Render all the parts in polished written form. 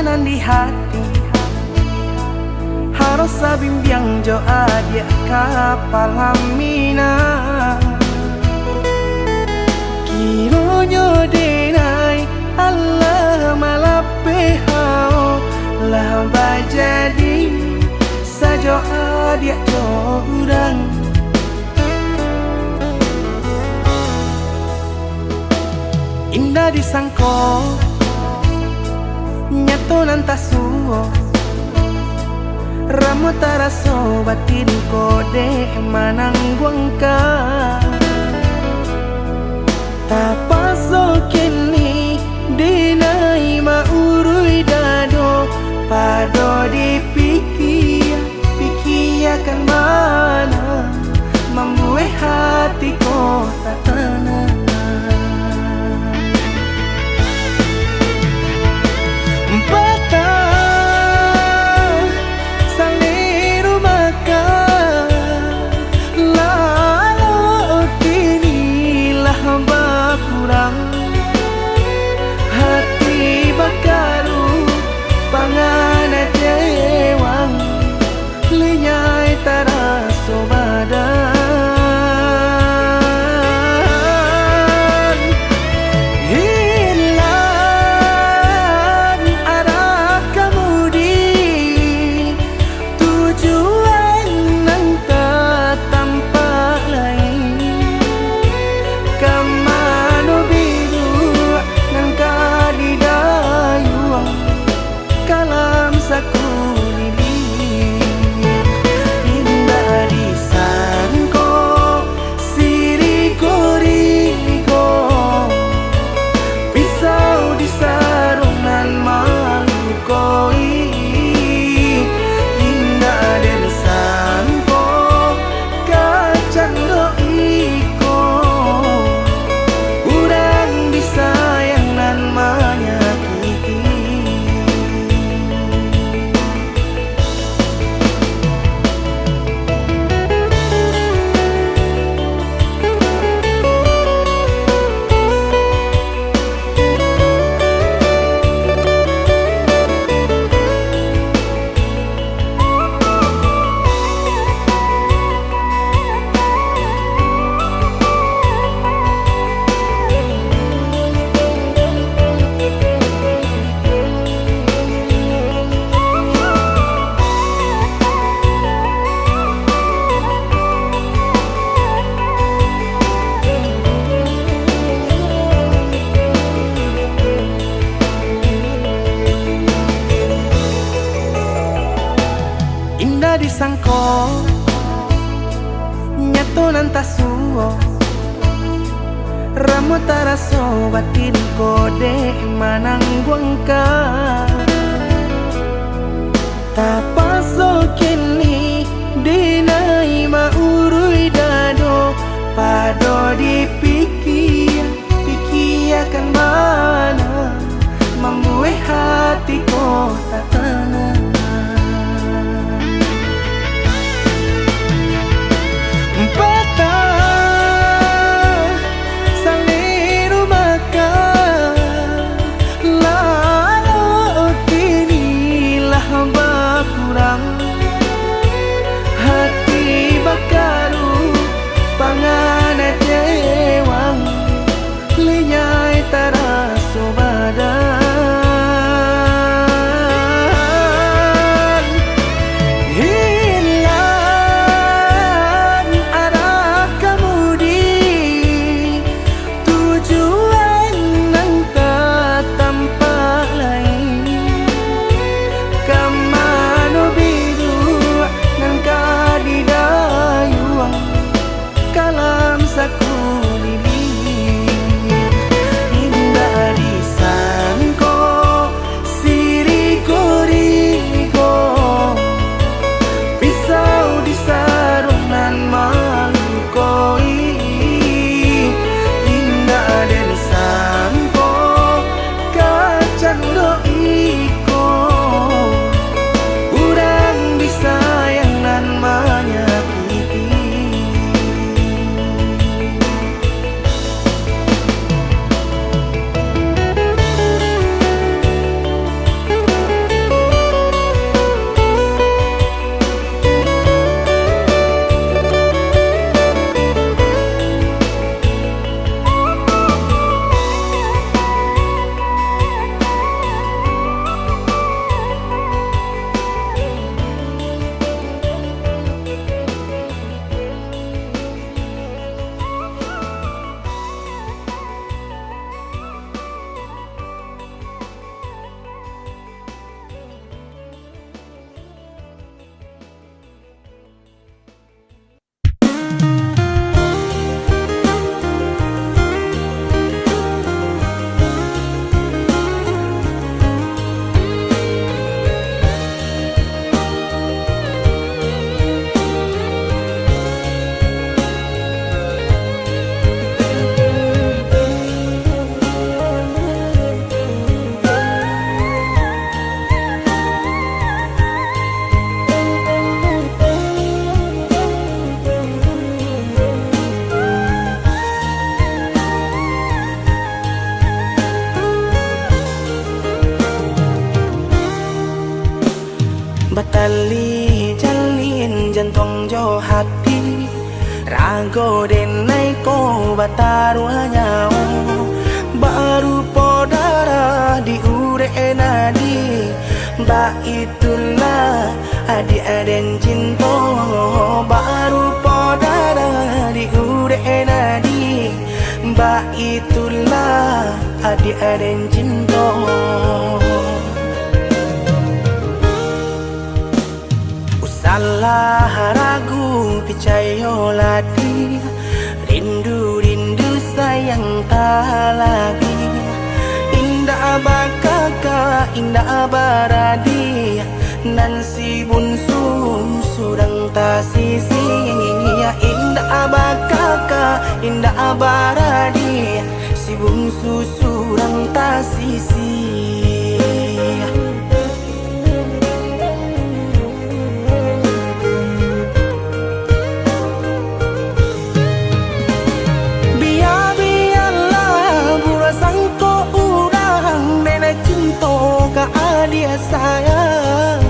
tekanan di hati, harus bimbang jo adia kapal hamina. Kironyo denai Allah malape hao lah bajadi sajo adia jo urang. Indah disangko nyato nantasuo ramu taraso batin kode manang buangka tapaso kini dinai maurui dado pado dipikir pikiakan mana membuat hatiku tak tenang. Hati bakaru pangana jewang linyai taraso badan hilang arah kemudi tujuan nang tak tampak lain kamano biru nang kadidayuang kalam saku lilir indah disangko siriko-riko pisau di sarungan malukoi indah disangko kacang doiko urang disayang nan menyakiti. Indah disangko nyato nantasuo ramu taraso batin kode manang buangka tapaso kini dinai maurui dado pado dipikir pikiakan mana membuat hatiku tak tenang. Batali jalin jantung jo hati Rago denai ko batarua nyao Baru podara di ure nadi Ba itulah adik-aden cinta Baru podara di ure nadi Ba itulah adik-aden cinta Salah ragu picayo lati Rindu sayang tak lagi Indah bakaka indah baradi Nan si bunsu surang tak sisi Indah bakaka indah baradi Si bunsu surang tak sisi Dia sayang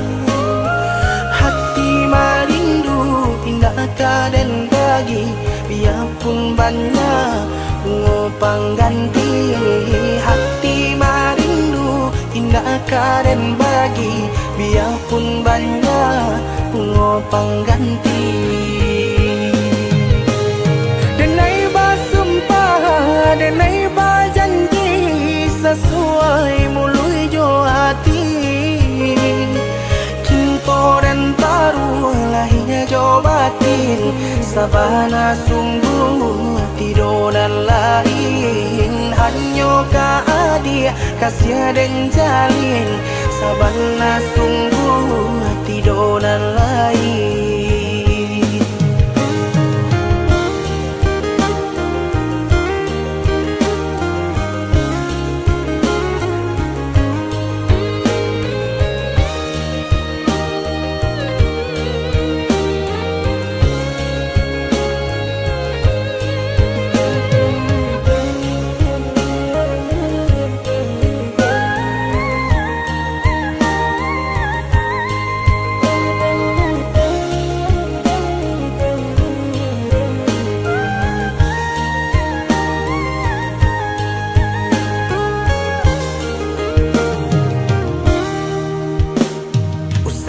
hati marindu indah kaden bagi biarpun banyak ngopang ganti hati marindu indah kaden bagi biarpun banyak ngopang ganti denai basumpah denai bajanji sesuai mului jo hati cinta dan taruh lahirnya jo batin sabana sungguh tidur dan lain hanya ka adia kasih dan jalin sabana sungguh tidur dan lain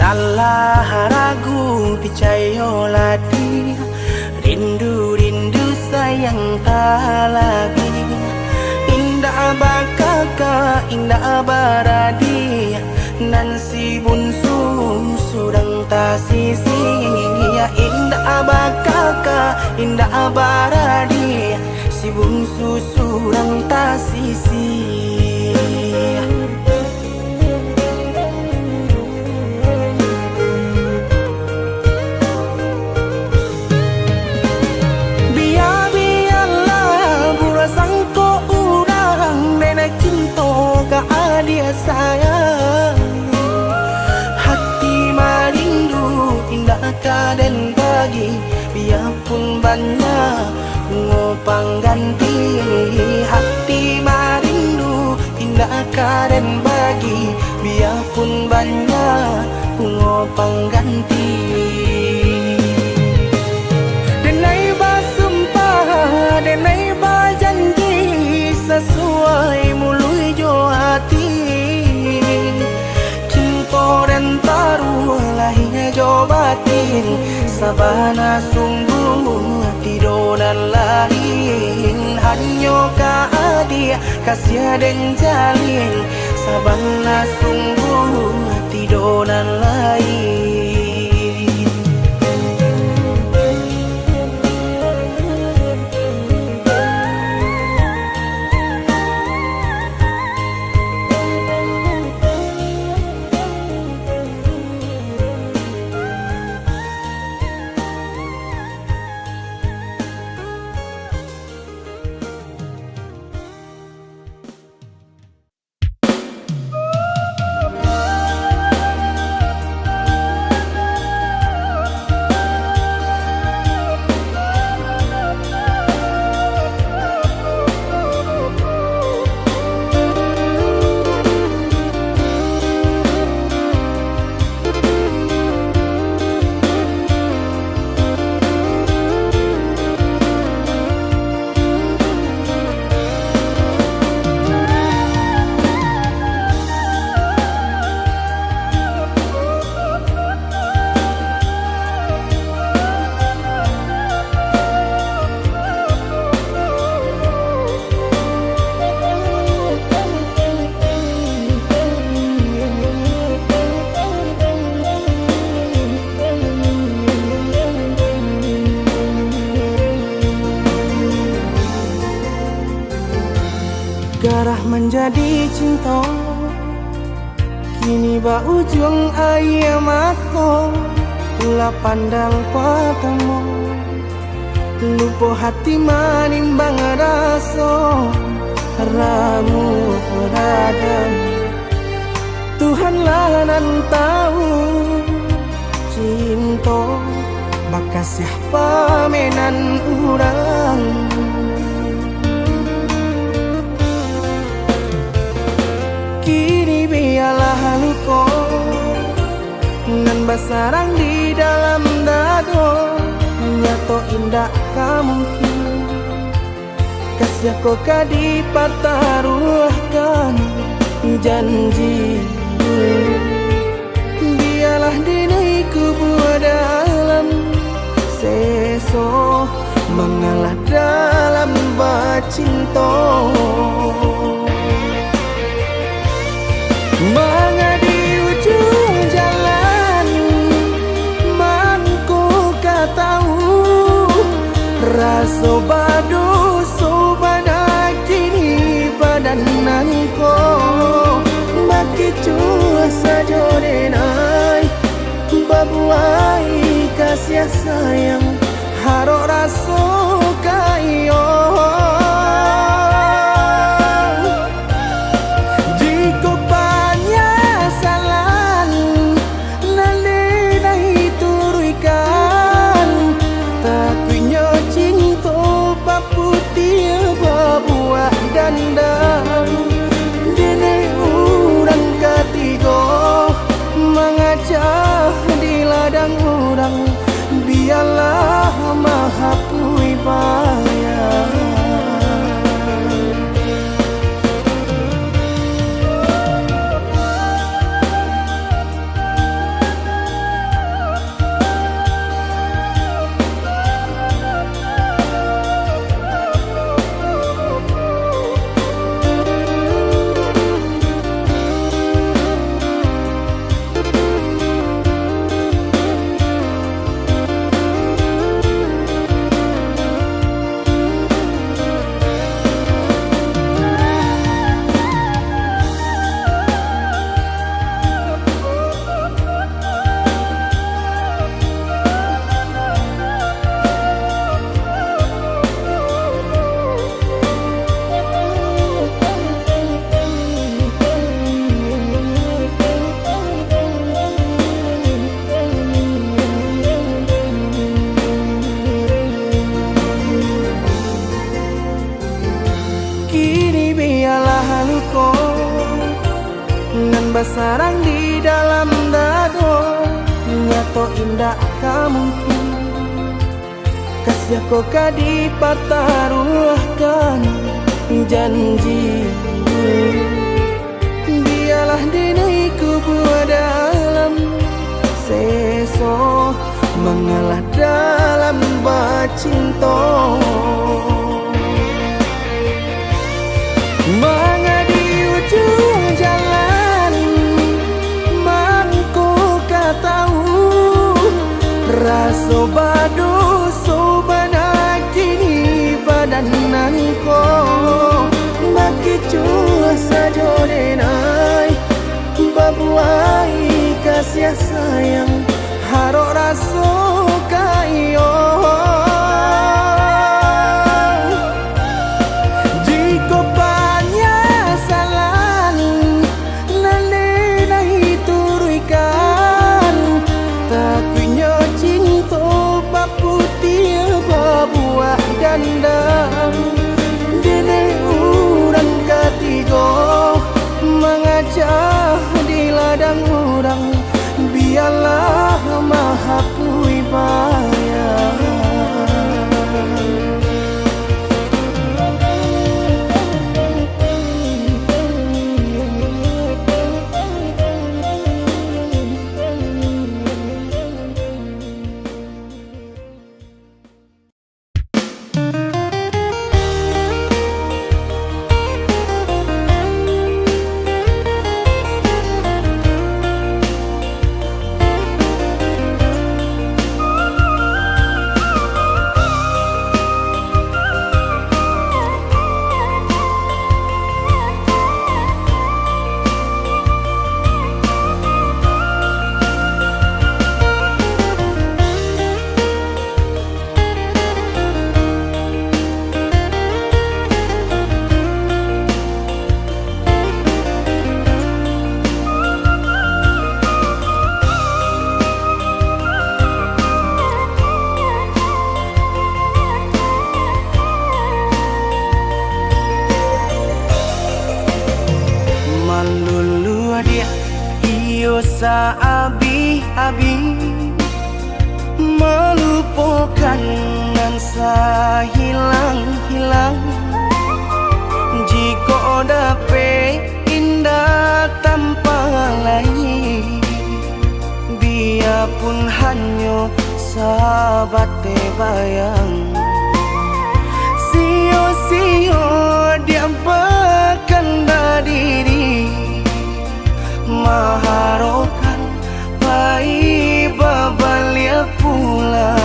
Salah ragu picayo lati Rindu sayang tak lagi Indah bakaka indah baradi Nan si bunsu surang tak sisi Indah bakaka indah baradi Si bunsu surang tak sisi dia sayang hati marindu indah kaden bagi biarpun banyak ngopang ganti hati marindu indah kaden bagi biarpun banyak ngopang ganti denai basumpah denai bajanji sesuai mului jo hati cinta dan taruh lahirnya jo batin sabana sungguh tidur dan lain hanya ka adia kasih dan jalin sabana sungguh tidur dan lain jadi cinta. Kini ba ujung ayam aku pula pandang patamu, lupa hati manimbang rasa ramu radam. Tuhanlah nan tahu cinta bakas siapa menan urang. Kini biarlah luka nan basarang di dalam dado, nyato indah mungkin kasih kau kadi pertaruhkan janji. Biarlah dini kubur dalam seso mengalah dalam bacinta. Mengadi ujung jalan mangku tahu rasa badu sobana kini badananku baki cua saja denai babuai kasih sayang harok rasa kayo. Dandang dini urang ketiga mengajak di ladang urang, biarlah maha pui bayar. Basarang di dalam dado, nyato indah mungkin kasih kau kadi pertaruhkan janji. Biarlah dini kubur dalam seso mengalah dalam bacinta. Mengadi ujung jalan tahu rasa badu sobana kini badananku baki cua saja denai babuai kasih sayang harok rasa kayo. Dandang dini urang ketiga mengajak di ladang urang, biarlah maha pui bayar. dosa abi-abi, melupakan nan hilang-hilang. Jika dapat indah tanpa lain, biarpun hanya sahabat bayang. Sio-sio dia bahkan diri maharokan pai babalia pula.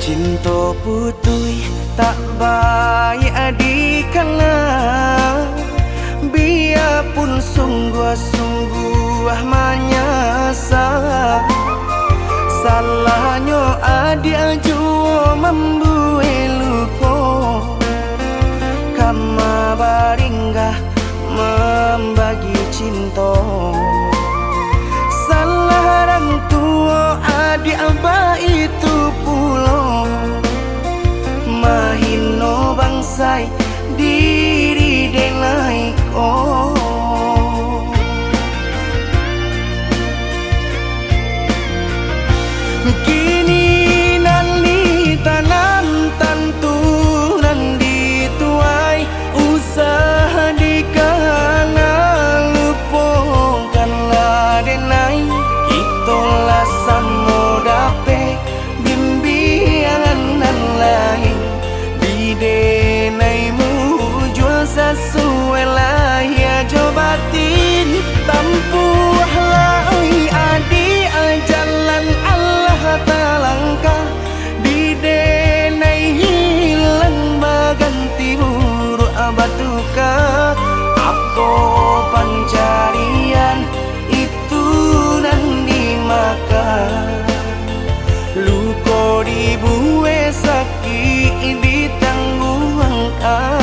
Cinta putui tak baik adikana, biarpun sungguh-sungguh menyasa. Salahnya adik jua membuat luka, kama baringgah membagi cinta. Salah orang tua adik abah itu pulau, mahino bangsai diri denai ko. Kini nali tanam tantu nan dituai, usaha dikana lupakanlah denai. Itulah samo dape bimbingan nan lain, bidenaimu jual sesuai lah ya jobatin. Tampuhlah oi adi jalan Allah talangkah, bidenai hilang baganti buruk abatuka. Apa pencarian itu nan dimakan, luko dibuat sakit ditangguhkan.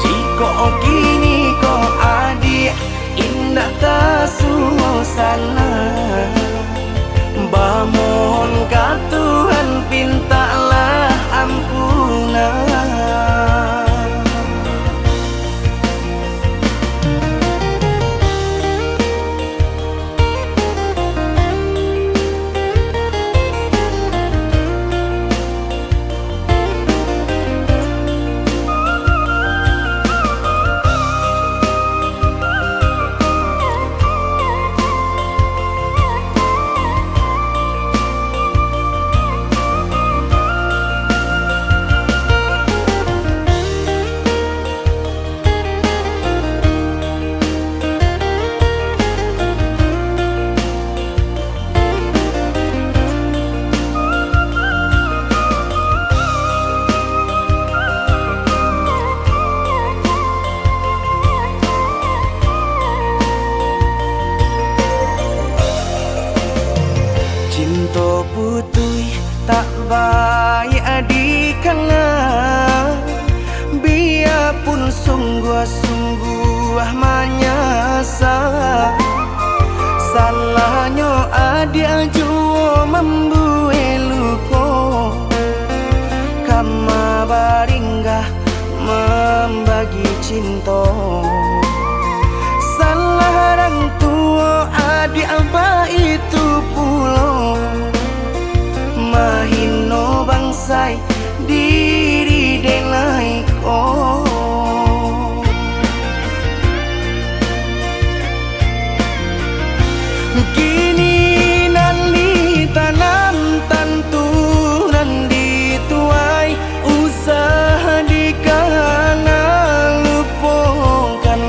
Jika kini kau adik indah tak suasana, bamohon ka Tuhan pintalah ampunan. Cinta putui tak baik adikana, biarpun sungguh-sungguh menyasa. Salahnya adik jua membuat luka, kama baringgah membagi cinta. Salah orang tua adik abah itu pulau, mahino bangsai diri denai ko. Kini nali tanam tantu nan dituai, usaha dikana lupakan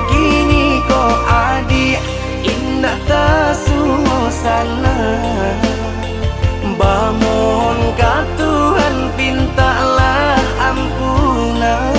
kini ko adik indah tersusana. Bamun ka Tuhan pintalah ampunan.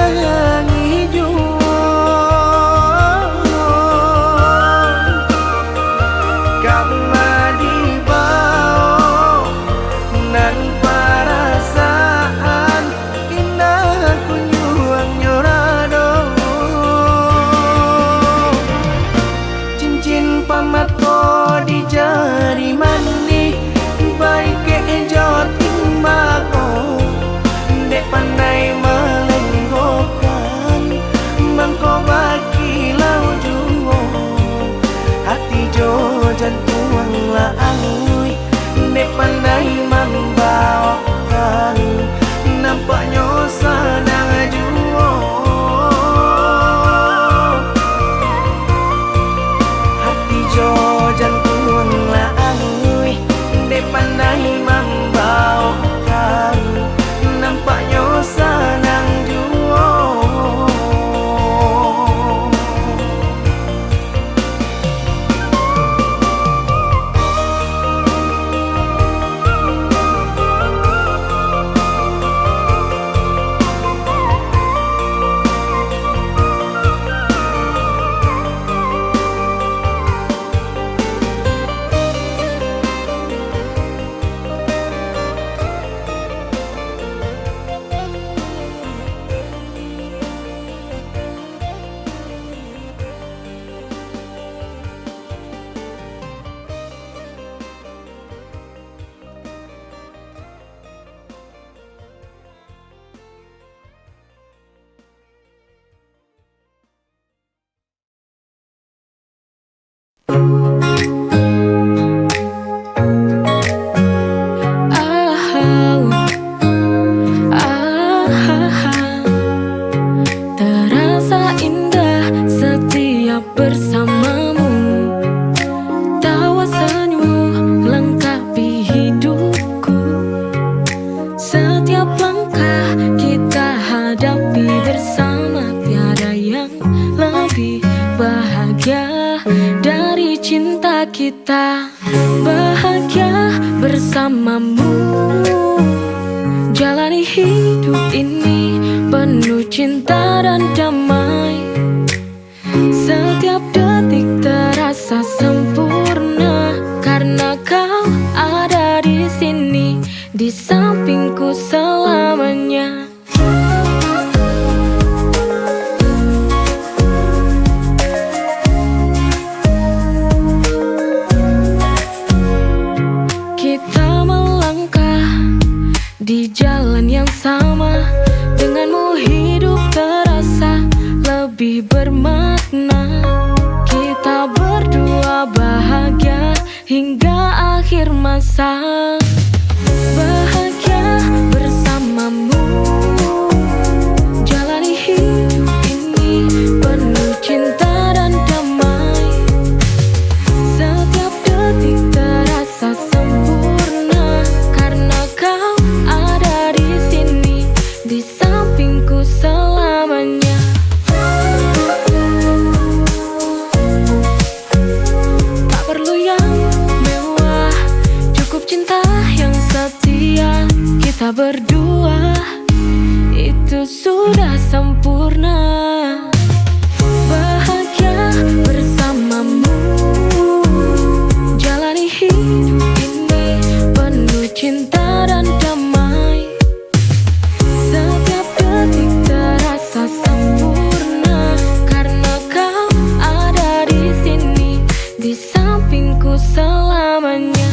sayangi juang kama di bawah nan perasaan indah kunyuang nyorado cincin pamato di jari mani baik ke joting mako dek pandai melenggokan mangko baki lau juo hati jo jantung laangui dek pandai membawakan nampaknya sedang juo hati jo jantung laangui dek pandai membawakan nampaknya senang juo terasa indah setiap bersamamu tawa senyummu lengkapi hidupku setiap langkah kita hadapi bersama tiada yang lebih bahagia dari cinta kita bahagia bersamamu jalani hidup ini penuh cinta dan damai setiap detik terasa sempurna karena kau ada di sini di sampingku selamanya. Kita melangkah di jalan yang sama, denganmu hidup terasa lebih bermakna. Kita berdua bahagia hingga akhir masa. Bahagia bersamamu, jalani hidup ini penuh cinta dan damai. Setiap detik terasa sempurna karena kau ada di sini di sampingku selamanya. Tak perlu yang mewah, cukup cinta yang setia. Kita berdua itu sudah sempurna. Bahagia bersamamu, jalani hidup ini penuh cinta dan damai. Setiap detik terasa sempurna karena kau ada di sini di sampingku selamanya.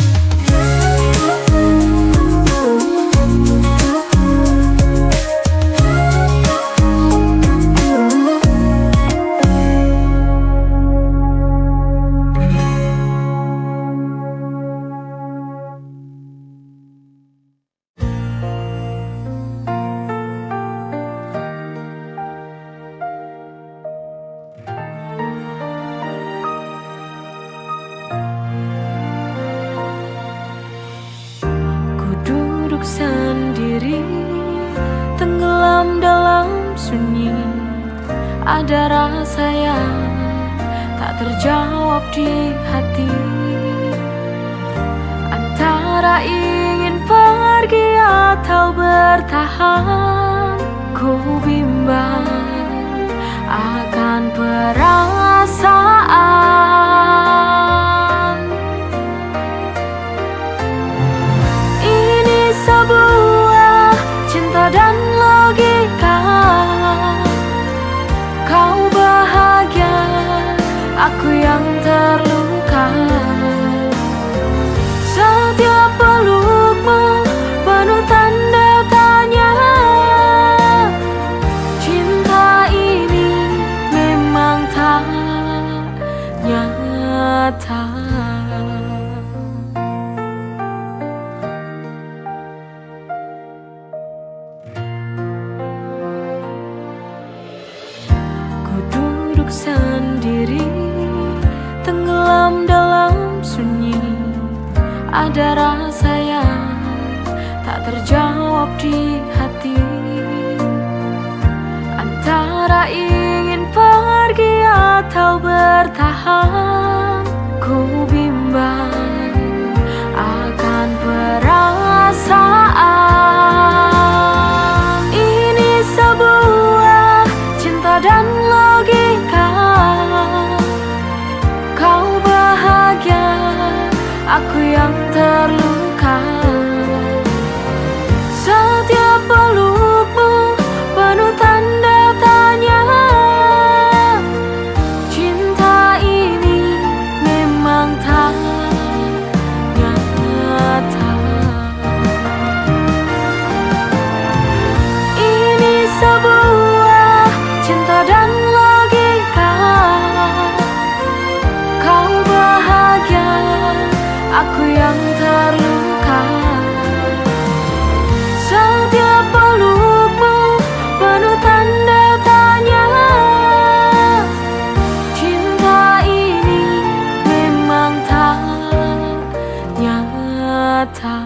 Duduk sendiri, tenggelam dalam sunyi. Ada rasa yang tak terjawab di hati, antara ingin pergi atau bertahan. Ku bimbang perasaan. Ini sebuah cinta dan logika. Kau bahagia, aku yang terluka. Setiap pelukmu penuh tanda tanya. Cinta ini memang tak nyata. Ku duduk sendiri, tenggelam dalam sunyi. Ada rasa yang tak terjawab di hati, antara ingin pergi atau bertahan. Ku bimbang akan perasaan. Ini sebuah cinta dan logika. Kau bahagia, aku yang terluka. Setiap pelukmu penuh tanda tanya. Cinta ini memang tak nyata. Ini sebuah cinta dan logika. Kau bahagia, aku yang terluka. Setiap pelukmu penuh tanda tanya. Cinta ini memang tak nyata.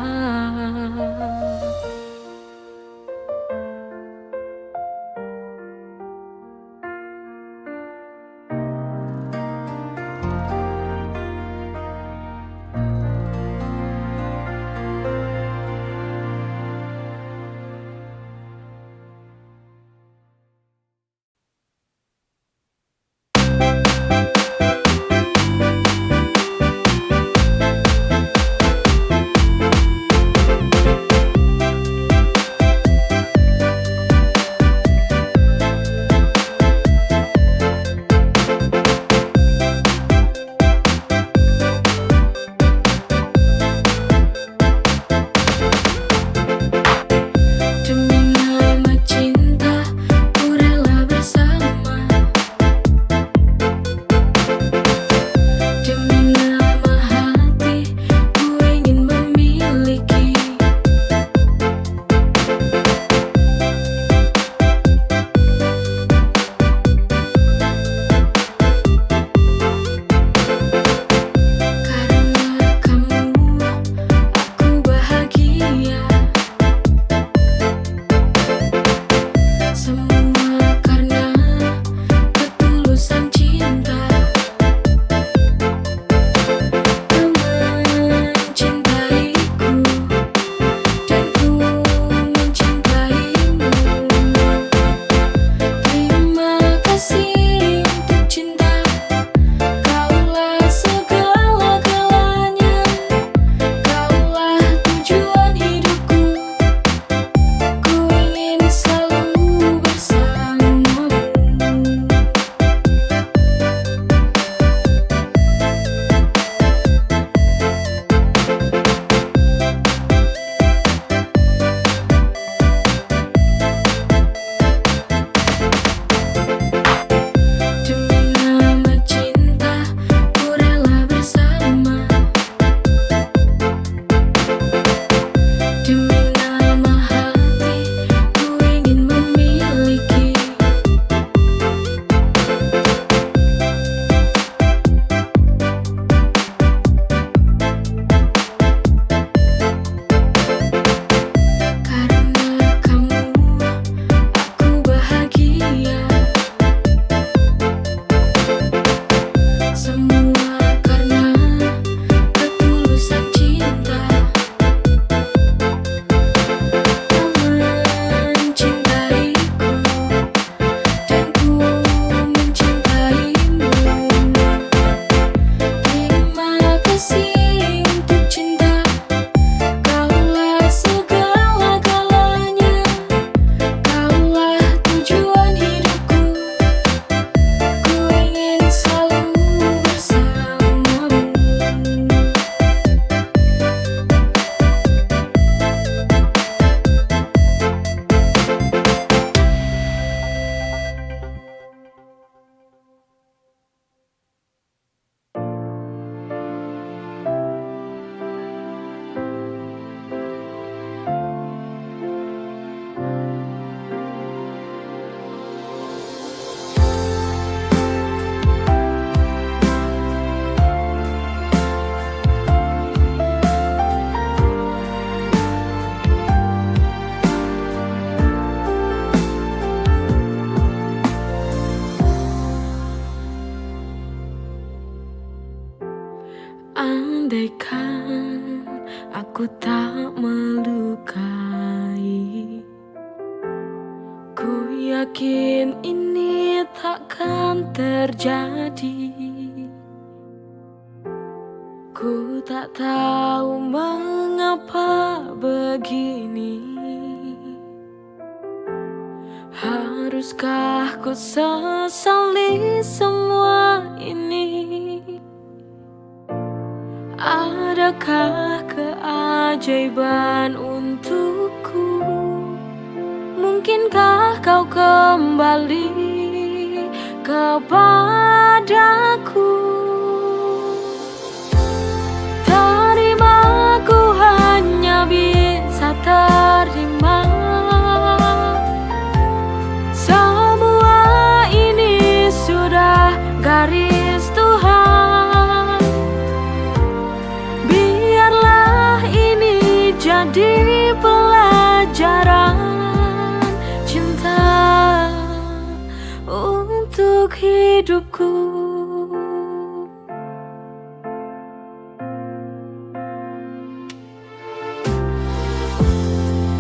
yakin ini takkan terjadi. Ku tak tahu mengapa begini. Haruskah ku sesali semua ini? Adakah keajaiban untukku? Mungkinkah kau kembali kepadaku? Terimaku hanya bisa terima. Semua ini sudah garis Tuhan. Biarlah ini jadi pelajaran cinta untuk hidupku.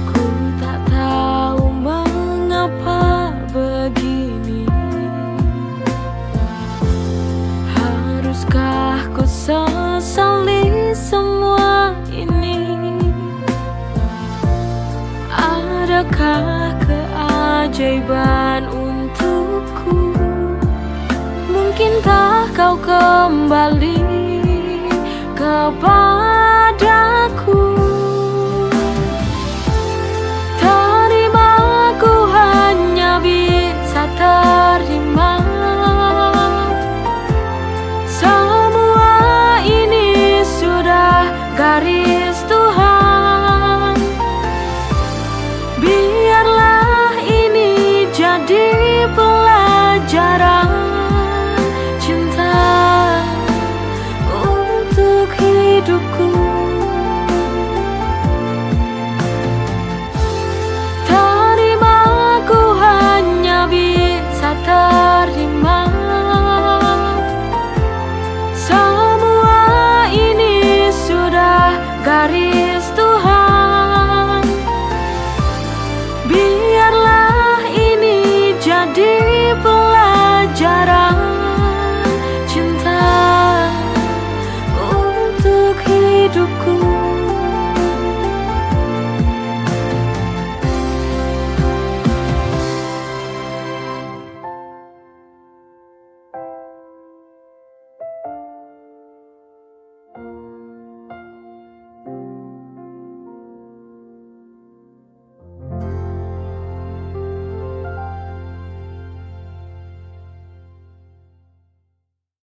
Ku tak tahu mengapa begini. Haruskah ku sesali semua ini? Adakah keajaiban untukku? Mungkinkah kau kembali kepadaku? Terimaku hanya bisa terima. Semua ini sudah garis Tuhan. Biarlah ini jadi